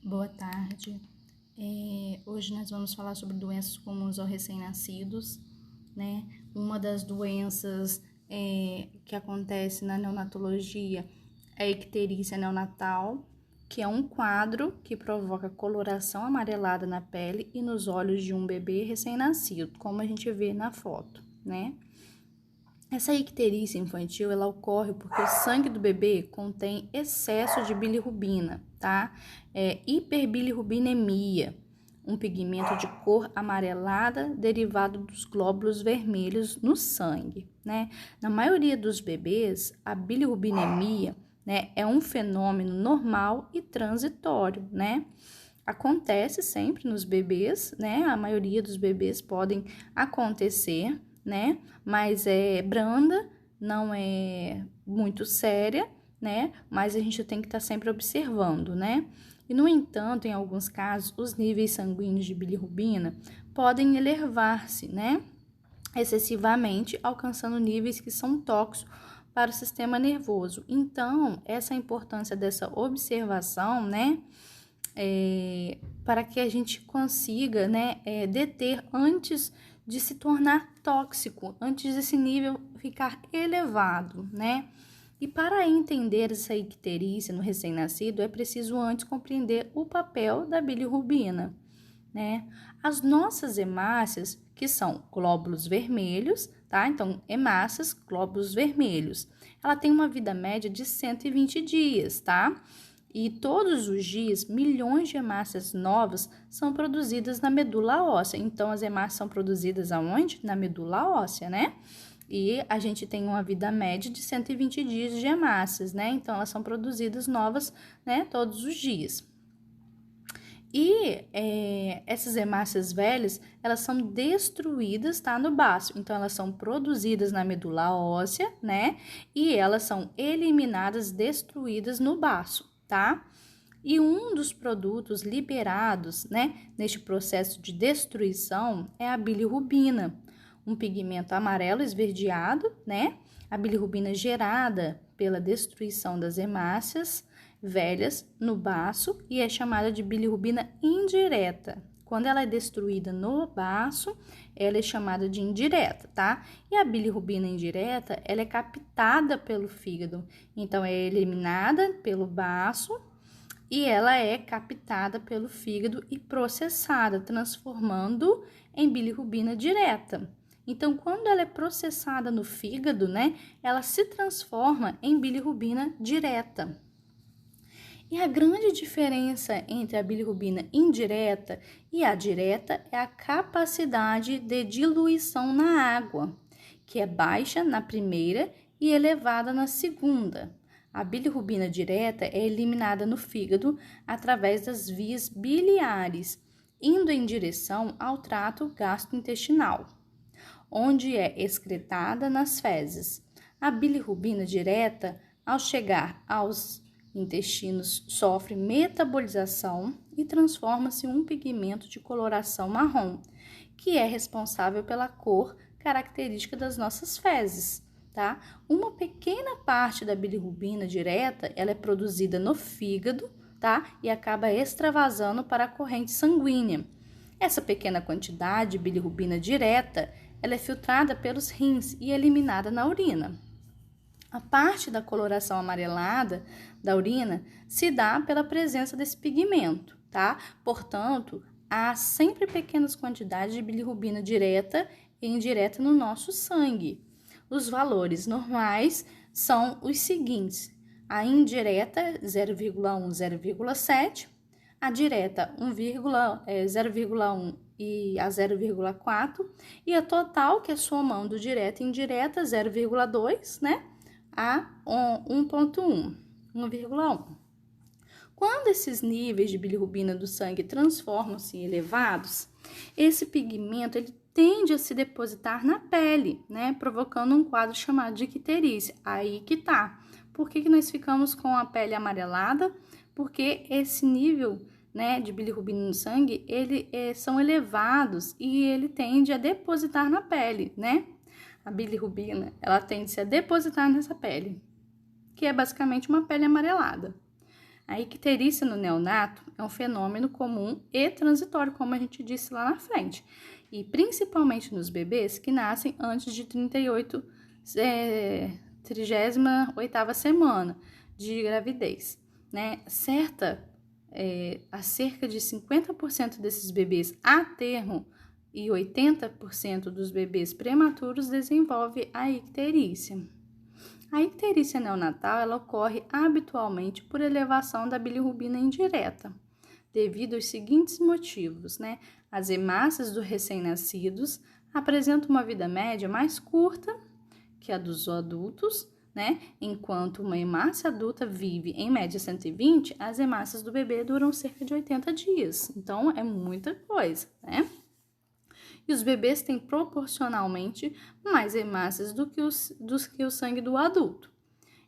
Boa tarde. Hoje nós vamos falar sobre doenças comuns aos recém-nascidos, né? Uma das doenças que acontece na neonatologia é a icterícia neonatal, que é um quadro que provoca coloração amarelada na pele e nos olhos de um bebê recém-nascido, como a gente vê na foto, né? Essa icterícia infantil, ela ocorre porque o sangue do bebê contém excesso de bilirrubina, tá? Hiperbilirrubinemia, um pigmento de cor amarelada derivado dos glóbulos vermelhos no sangue, né? Na maioria dos bebês, a bilirrubinemia, né, é um fenômeno normal e transitório, né? Acontece sempre nos bebês, né? A maioria dos bebês podem acontecer, né? Mas é branda, não é muito séria, né? Mas a gente tem que estar sempre observando, né? E, no entanto, em alguns casos, os níveis sanguíneos de bilirrubina podem elevar-se, né? Excessivamente, alcançando níveis que são tóxicos para o sistema nervoso. Então, essa é a importância dessa observação, né? Para que a gente consiga, né, deter antes de se tornar tóxico, antes desse nível ficar elevado, né? E para entender essa icterícia no recém-nascido, é preciso antes compreender o papel da bilirrubina, né? As nossas hemácias, que são glóbulos vermelhos, tá? Então, hemácias, glóbulos vermelhos. Ela tem uma vida média de 120 dias, tá? E todos os dias, milhões de hemácias novas são produzidas na medula óssea. Então, as hemácias são produzidas aonde? Na medula óssea, né? E a gente tem uma vida média de 120 dias de hemácias, né? Então, elas são produzidas novas, né, todos os dias. E essas hemácias velhas, elas são destruídas, tá, no baço. Então, elas são produzidas na medula óssea, né? E elas são eliminadas, destruídas no baço, tá? E um dos produtos liberados, né, neste processo de destruição é a bilirrubina, um pigmento amarelo esverdeado, né? A bilirrubina gerada pela destruição das hemácias velhas no baço e é chamada de bilirrubina indireta. Quando ela é destruída no baço, ela é chamada de indireta, tá? E a bilirrubina indireta, ela é captada pelo fígado. Então, é eliminada pelo baço e ela é captada pelo fígado e processada, transformando em bilirrubina direta. Então, quando ela é processada no fígado, né, ela se transforma em bilirrubina direta. E a grande diferença entre a bilirrubina indireta e a direta é a capacidade de diluição na água, que é baixa na primeira e elevada na segunda. A bilirrubina direta é eliminada no fígado através das vias biliares, indo em direção ao trato gastrointestinal, onde é excretada nas fezes. A bilirrubina direta, ao chegar aos intestinos, sofre metabolização e transforma-se em um pigmento de coloração marrom, que é responsável pela cor característica das nossas fezes, tá? Uma pequena parte da bilirrubina direta, ela é produzida no fígado, tá? E acaba extravasando para a corrente sanguínea. Essa pequena quantidade de bilirrubina direta, ela é filtrada pelos rins e eliminada na urina. A parte da coloração amarelada da urina se dá pela presença desse pigmento, tá? Portanto, há sempre pequenas quantidades de bilirrubina direta e indireta no nosso sangue. Os valores normais são os seguintes: a indireta 0,1, 0,7, a direta 0,1 e a 0,4 e a total, que é somando direta e indireta, 0,2, né? A 1,1, 1,1. Quando esses níveis de bilirrubina do sangue transformam-se em elevados, esse pigmento ele tende a se depositar na pele, né, provocando um quadro chamado de icterícia. Aí que tá. Por que nós ficamos com a pele amarelada? Porque esse nível, né, de bilirrubina no sangue, são elevados e ele tende a depositar na pele, né? A bilirrubina, ela tende a depositar nessa pele, que é basicamente uma pele amarelada. A icterícia no neonato é um fenômeno comum e transitório, como a gente disse lá na frente, e principalmente nos bebês que nascem antes de 38ª semana de gravidez, né? Cerca de 50% desses bebês a termo e 80% dos bebês prematuros desenvolve a icterícia. A icterícia neonatal ela ocorre habitualmente por elevação da bilirrubina indireta, devido aos seguintes motivos, né? As hemácias dos recém-nascidos apresentam uma vida média mais curta que a dos adultos, né? Enquanto uma hemácia adulta vive em média 120, as hemácias do bebê duram cerca de 80 dias. Então, é muita coisa, né? E os bebês têm proporcionalmente mais hemácias do que o sangue do adulto.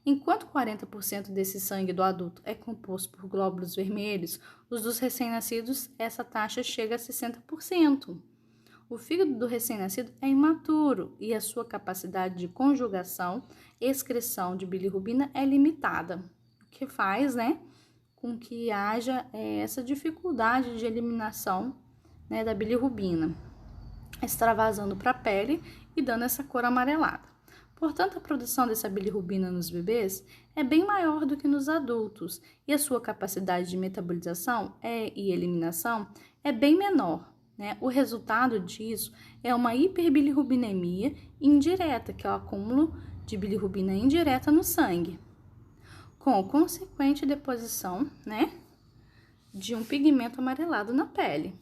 Enquanto 40% desse sangue do adulto é composto por glóbulos vermelhos, os dos recém-nascidos, essa taxa chega a 60%. O fígado do recém-nascido é imaturo e a sua capacidade de conjugação e excreção de bilirrubina é limitada, o que faz, né, com que haja essa dificuldade de eliminação, né, da bilirrubina, extravasando para a pele e dando essa cor amarelada. Portanto, a produção dessa bilirrubina nos bebês é bem maior do que nos adultos e a sua capacidade de metabolização e eliminação é bem menor, né? O resultado disso é uma hiperbilirrubinemia indireta, que é o acúmulo de bilirrubina indireta no sangue, com consequente deposição, né, de um pigmento amarelado na pele.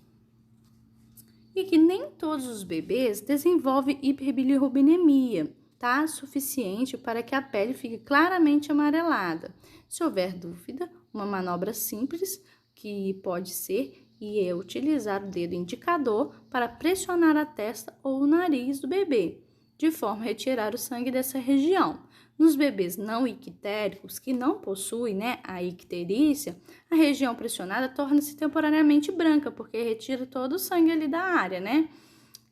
E que nem todos os bebês desenvolvem hiperbilirrubinemia, tá? Suficiente para que a pele fique claramente amarelada. Se houver dúvida, uma manobra simples que pode ser é utilizar o dedo indicador para pressionar a testa ou o nariz do bebê, de forma a retirar o sangue dessa região. Nos bebês não ictéricos, que não possuem, né, a icterícia, a região pressionada torna-se temporariamente branca, porque retira todo o sangue ali da área, né?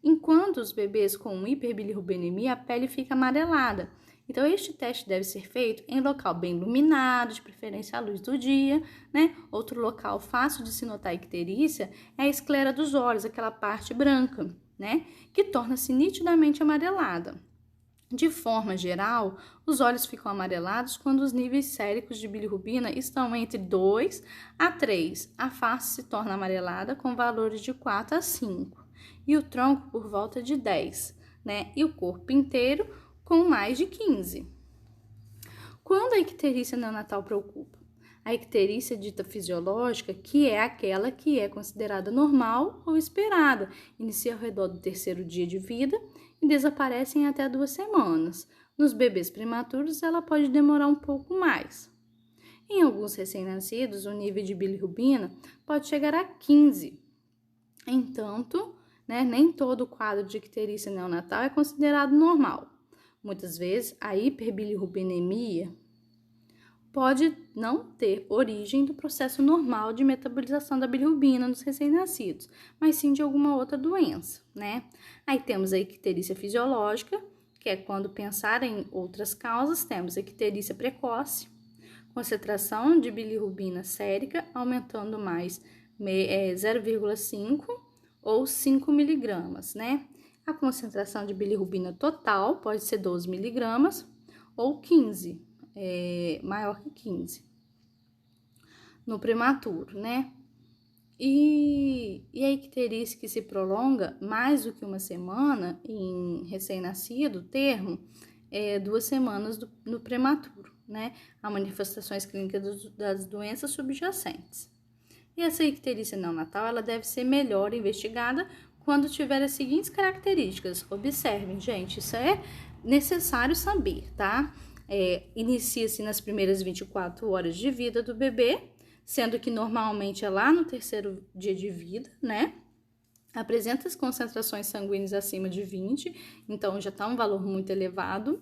Enquanto os bebês com hiperbilirrubinemia, a pele fica amarelada. Então, este teste deve ser feito em local bem iluminado, de preferência à luz do dia, né? Outro local fácil de se notar a icterícia é a esclera dos olhos, aquela parte branca, né, que torna-se nitidamente amarelada. De forma geral, os olhos ficam amarelados quando os níveis séricos de bilirrubina estão entre 2 a 3. A face se torna amarelada com valores de 4 a 5 e o tronco por volta de 10, né? E o corpo inteiro com mais de 15. Quando a icterícia neonatal preocupa? A icterícia dita fisiológica, que é aquela que é considerada normal ou esperada, inicia ao redor do 3º dia de vida e desaparece em até 2 semanas. Nos bebês prematuros, ela pode demorar um pouco mais. Em alguns recém-nascidos, o nível de bilirrubina pode chegar a 15. Entanto, né, nem todo o quadro de icterícia neonatal é considerado normal. Muitas vezes, a hiperbilirrubinemia pode não ter origem do processo normal de metabolização da bilirrubina nos recém-nascidos, mas sim de alguma outra doença, né? Aí temos a icterícia fisiológica, que é quando pensar em outras causas, temos a icterícia precoce, concentração de bilirrubina sérica aumentando mais 0,5 ou 5 miligramas, né? A concentração de bilirrubina total pode ser 12 miligramas ou 15, maior que 15 no prematuro, né? E a icterícia que se prolonga mais do que uma semana em recém-nascido, termo, 2 semanas no prematuro, né? Há manifestações clínicas das doenças subjacentes. E essa icterícia neonatal, ela deve ser melhor investigada quando tiver as seguintes características. Observem, gente, isso é necessário saber, tá? Inicia-se nas primeiras 24 horas de vida do bebê, sendo que normalmente é lá no 3º dia de vida, né? Apresenta as concentrações sanguíneas acima de 20, então já está um valor muito elevado.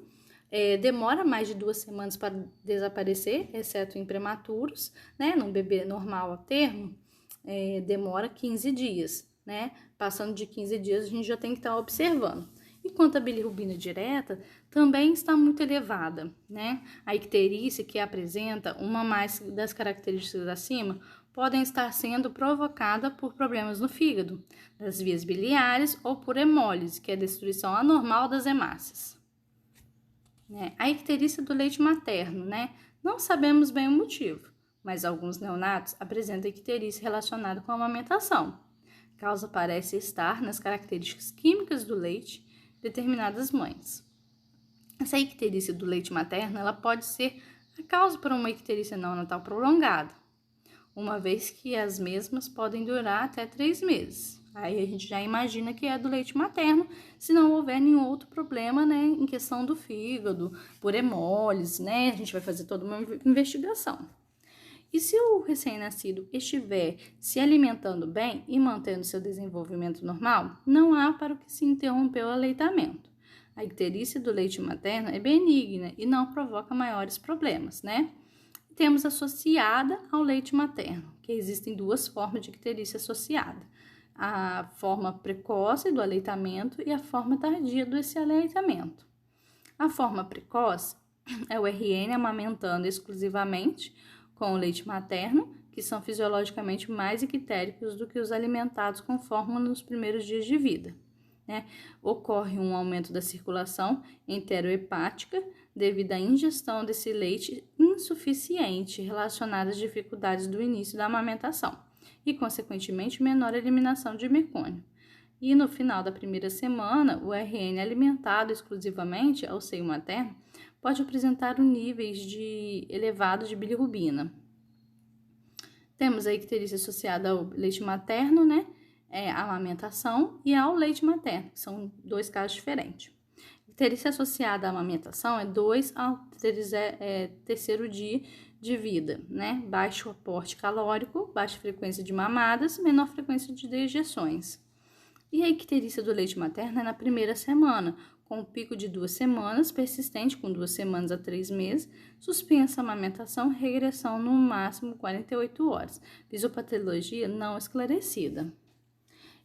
Demora mais de 2 semanas para desaparecer, exceto em prematuros, né? Num bebê normal a termo, demora 15 dias, né? Passando de 15 dias, a gente já tem que estar observando. Enquanto a bilirrubina direta também está muito elevada, né? A icterícia que apresenta uma mais das características acima podem estar sendo provocada por problemas no fígado, das vias biliares ou por hemólise, que é a destruição anormal das hemácias. A icterícia do leite materno, né? Não sabemos bem o motivo, mas alguns neonatos apresentam icterícia relacionada com a amamentação. A causa parece estar nas características químicas do leite de determinadas mães. Essa icterícia do leite materno, ela pode ser a causa para uma icterícia neonatal prolongada, uma vez que as mesmas podem durar até 3 meses. Aí a gente já imagina que é do leite materno, se não houver nenhum outro problema, né, em questão do fígado, por hemólise, né, a gente vai fazer toda uma investigação. E se o recém-nascido estiver se alimentando bem e mantendo seu desenvolvimento normal, não há para o que se interromper o aleitamento. A icterícia do leite materno é benigna e não provoca maiores problemas, né? Temos associada ao leite materno, que existem 2 formas de icterícia associada. A forma precoce do aleitamento e a forma tardia desse aleitamento. A forma precoce é o RN amamentando exclusivamente com o leite materno, que são fisiologicamente mais ictéricos do que os alimentados com fórmula nos primeiros dias de vida. Ocorre um aumento da circulação enterohepática devido à ingestão desse leite insuficiente relacionada às dificuldades do início da amamentação e, consequentemente, menor eliminação de mecônio. E no final da primeira semana, o RN alimentado exclusivamente ao seio materno pode apresentar níveis elevados de bilirrubina. Temos a icterícia associada ao leite materno, a amamentação, e ao leite materno, que são 2 casos diferentes. Icterícia associada à amamentação é 2 ao 3º dia de vida, Baixo aporte calórico, baixa frequência de mamadas, menor frequência de dejeções. E a icterícia do leite materno é na primeira semana, com um pico de 2 semanas, persistente com 2 semanas a 3 meses, suspensa a amamentação, regressão no máximo 48 horas, fisiopatologia não esclarecida.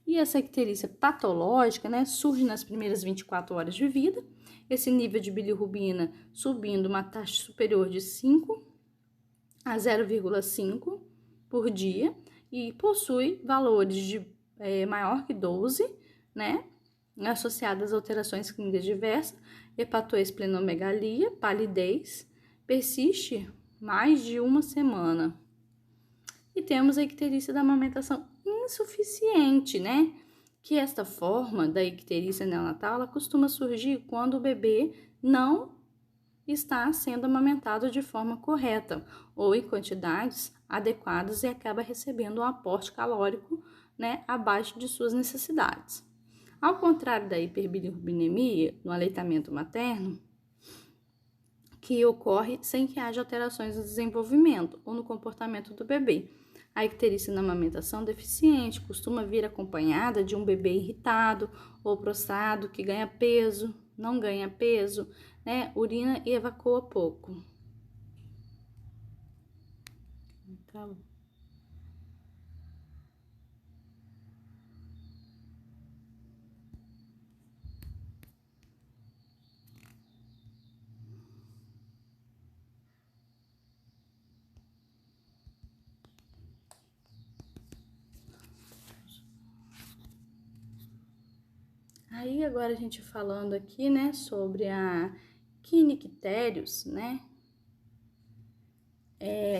E essa icterícia patológica, surge nas primeiras 24 horas de vida, esse nível de bilirrubina subindo uma taxa superior de 5 a 0,5 por dia e possui valores de maior que 12, associadas a alterações clínicas diversas, hepatoesplenomegalia, palidez, persiste mais de 1 semana. E temos a icterícia da amamentação insuficiente, Que esta forma da icterícia neonatal, ela costuma surgir quando o bebê não está sendo amamentado de forma correta ou em quantidades adequadas e acaba recebendo um aporte calórico, abaixo de suas necessidades. Ao contrário da hiperbilirrubinemia no aleitamento materno, que ocorre sem que haja alterações no desenvolvimento ou no comportamento do bebê. A icterícia na amamentação deficiente costuma vir acompanhada de um bebê irritado ou prostrado que ganha peso, não ganha peso, urina e evacua pouco. Então, aí agora a gente falando aqui, sobre a quinictérios,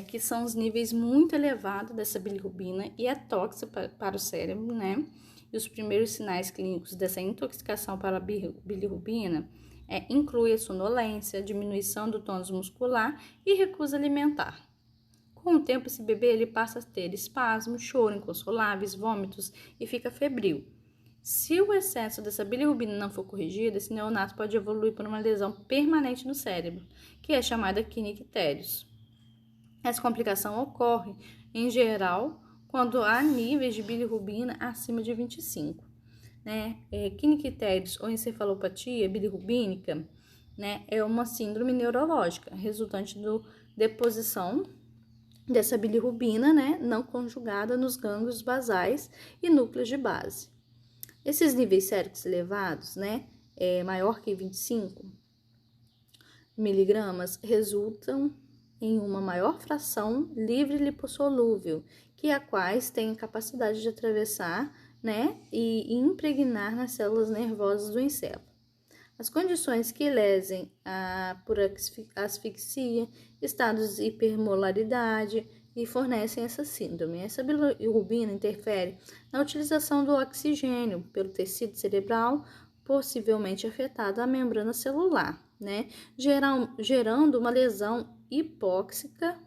que são os níveis muito elevados dessa bilirrubina e é tóxica para o cérebro, E os primeiros sinais clínicos dessa intoxicação para a bilirrubina inclui a sonolência, diminuição do tônus muscular e recusa alimentar. Com o tempo, esse bebê ele passa a ter espasmos, choro inconsoláveis, vômitos e fica febril. Se o excesso dessa bilirrubina não for corrigido, esse neonato pode evoluir por uma lesão permanente no cérebro, que é chamada quinictérios. Essa complicação ocorre, em geral, quando há níveis de bilirrubina acima de 25. Quinictérios ou encefalopatia bilirrubínica, é uma síndrome neurológica resultante da deposição dessa bilirrubina, não conjugada nos gânglios basais e núcleos de base. Esses níveis séricos elevados, é maior que 25 miligramas resultam em uma maior fração livre lipossolúvel, que a quais tem capacidade de atravessar, né, e impregnar nas células nervosas do encéfalo. As condições que lesem por asfixia, estados de hipermolaridade e fornecem essa síndrome. Essa bilirrubina interfere na utilização do oxigênio pelo tecido cerebral, possivelmente afetado a membrana celular, né, gerando uma lesão hipóxica,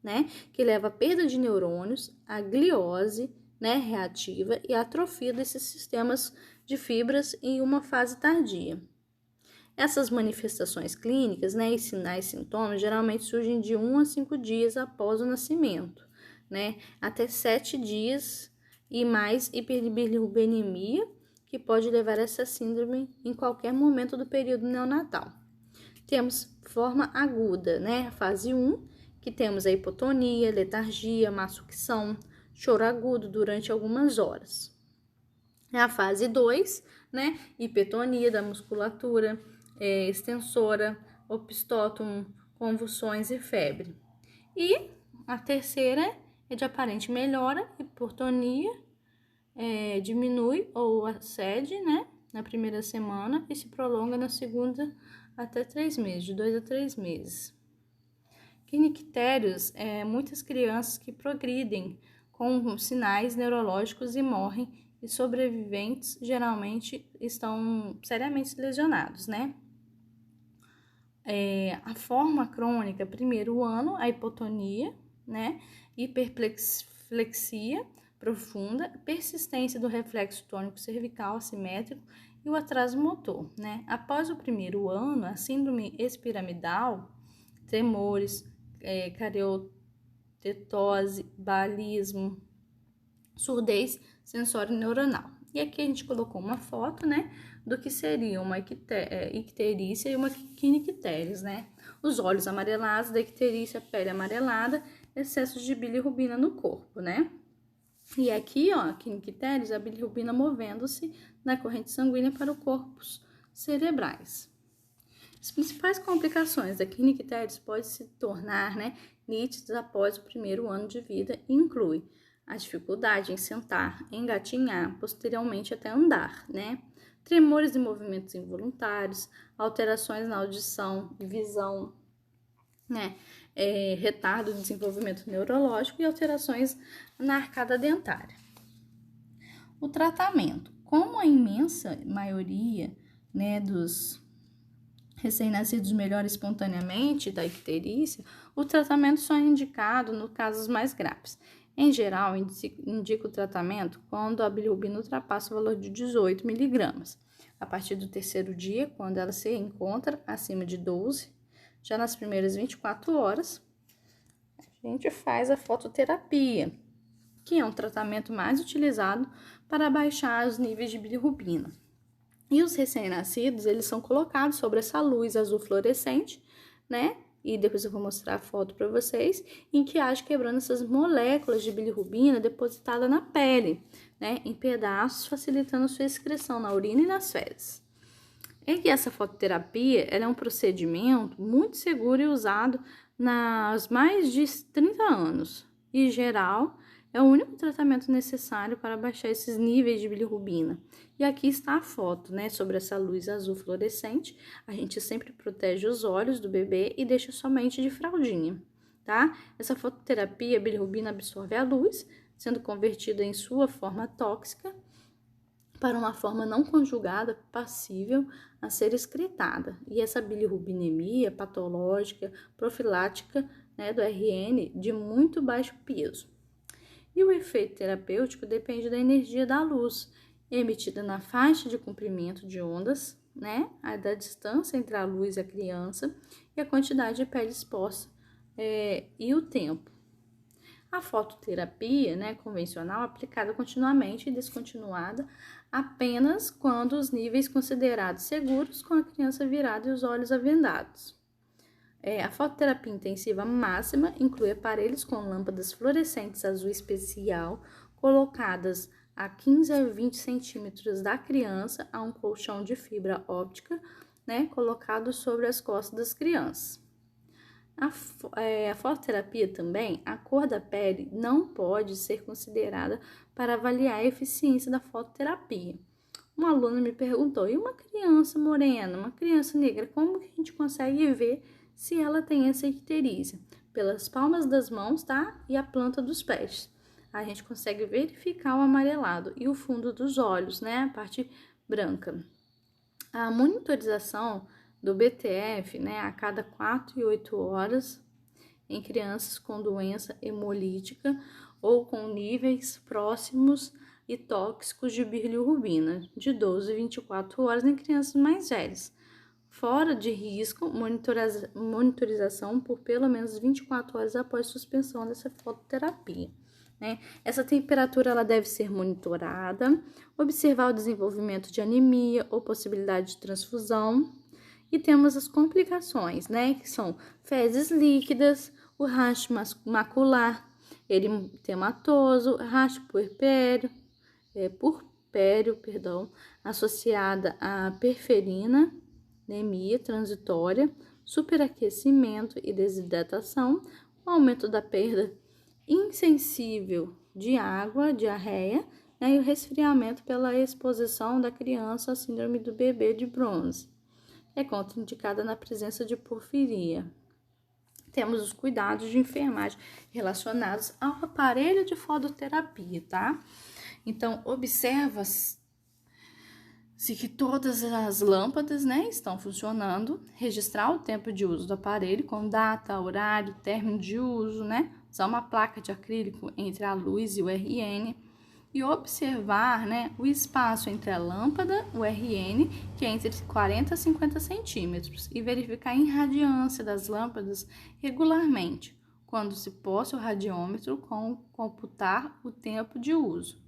né, que leva à perda de neurônios, à gliose, né, reativa e à atrofia desses sistemas de fibras em uma fase tardia. Essas manifestações clínicas, né, e sinais e sintomas geralmente surgem de 1 a 5 dias após o nascimento, né, até 7 dias e mais hiperbilirubinemia, que pode levar a essa síndrome em qualquer momento do período neonatal. Temos forma aguda, né, fase 1, que temos a hipotonia, letargia, má sucção, choro agudo durante algumas horas. A fase 2, né, hipertonia da musculatura, extensora, opistótomo, convulsões e febre. E a terceira é de aparente melhora, hipotonia, diminui ou excede, né, na primeira semana e se prolonga na segunda até 3 meses, de 2 a 3 meses. Quinictérios, muitas crianças que progridem com sinais neurológicos e morrem, e sobreviventes geralmente estão seriamente lesionados, né? A forma crônica, primeiro ano, a hipotonia, né? Hiperplexia profunda, persistência do reflexo tônico cervical assimétrico e o atraso motor, né? Após o primeiro ano, a síndrome espiramidal, tremores, cariotetose, balismo, surdez sensório-neuronal. E aqui a gente colocou uma foto, né, do que seria uma icterícia e uma quinictéris, né? Os olhos amarelados da icterícia, pele amarelada, excesso de bilirrubina no corpo, né? E aqui, ó, a quinictéris, a bilirrubina movendo-se na corrente sanguínea para os corpos cerebrais. As principais complicações da quinictéris podem se tornar, né, nítidas após o primeiro ano de vida e inclui a dificuldade em sentar, engatinhar, posteriormente até andar, né? Tremores e movimentos involuntários, alterações na audição e visão, né? Retardo do desenvolvimento neurológico e alterações na arcada dentária. O tratamento, como a imensa maioria, né, dos recém-nascidos melhora espontaneamente da icterícia, o tratamento só é indicado nos casos mais graves. Em geral, indica o tratamento quando a bilirrubina ultrapassa o valor de 18 miligramas. A partir do terceiro dia, quando ela se encontra acima de 12, já nas primeiras 24 horas, a gente faz a fototerapia, que é um tratamento mais utilizado para baixar os níveis de bilirrubina. E os recém-nascidos, eles são colocados sobre essa luz azul fluorescente, né? E depois eu vou mostrar a foto para vocês, em que age quebrando essas moléculas de bilirrubina depositada na pele, né, em pedaços, facilitando sua excreção na urina e nas fezes. E que essa fototerapia, ela é um procedimento muito seguro e usado nas mais de 30 anos. E, em geral, é o único tratamento necessário para baixar esses níveis de bilirrubina. E aqui está a foto, né, sobre essa luz azul fluorescente. A gente sempre protege os olhos do bebê e deixa somente de fraldinha, tá? Essa fototerapia, a bilirrubina absorve a luz, sendo convertida em sua forma tóxica para uma forma não conjugada passível a ser excretada. E essa bilirrubinemia patológica, profilática, né, do RN de muito baixo peso. E o efeito terapêutico depende da energia da luz, emitida na faixa de comprimento de ondas, né, da distância entre a luz e a criança, e a quantidade de pele exposta e o tempo. A fototerapia, né, convencional, aplicada continuamente e descontinuada apenas quando os níveis considerados seguros com a criança virada e os olhos avendados. A fototerapia intensiva máxima inclui aparelhos com lâmpadas fluorescentes azul especial colocadas a 15 a 20 centímetros da criança a um colchão de fibra óptica, né, colocado sobre as costas das crianças. A fototerapia também, a cor da pele não pode ser considerada para avaliar a eficiência da fototerapia. Uma aluna me perguntou, e uma criança morena, uma criança negra, como que a gente consegue ver se ela tem essa icterícia? Pelas palmas das mãos, tá? E a planta dos pés. A gente consegue verificar o amarelado e o fundo dos olhos, né? A parte branca. A monitorização do BTF, né, a cada 4 e 8 horas em crianças com doença hemolítica ou com níveis próximos e tóxicos de bilirrubina, de 12 a 24 horas em crianças mais velhas. Fora de risco, monitorização por pelo menos 24 horas após suspensão dessa fototerapia. Né? Essa temperatura ela deve ser monitorada, observar o desenvolvimento de anemia ou possibilidade de transfusão. E temos as complicações, né? Que são fezes líquidas, o rastro macular, eritematoso, rastro purpúreo, associada à perferina, anemia transitória, superaquecimento e desidratação, o aumento da perda insensível de água, diarreia, né? E o resfriamento pela exposição da criança à síndrome do bebê de bronze. É contraindicada na presença de porfiria. Temos os cuidados de enfermagem relacionados ao aparelho de fototerapia, tá? Então, observa-se que todas as lâmpadas, né, estão funcionando, registrar o tempo de uso do aparelho com data, horário, término de uso, né? Usar uma placa de acrílico entre a luz e o RN, e observar, né, o espaço entre a lâmpada, o RN, que é entre 40 a 50 centímetros, e verificar a irradiância das lâmpadas regularmente, quando se possa o radiômetro computar o tempo de uso.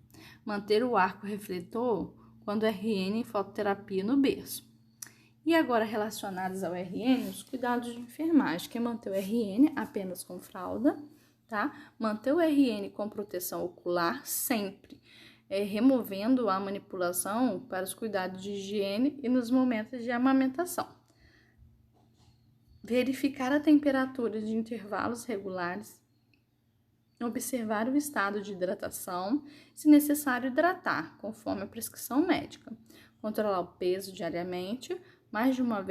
Manter o arco refletor quando RN em fototerapia no berço. E agora, relacionados ao RN, os cuidados de enfermagem, que é manter o RN apenas com fralda, tá? Manter o RN com proteção ocular sempre, removendo a manipulação para os cuidados de higiene e nos momentos de amamentação. Verificar a temperatura de intervalos regulares, observar o estado de hidratação, se necessário hidratar, conforme a prescrição médica. Controlar o peso diariamente, mais de uma vez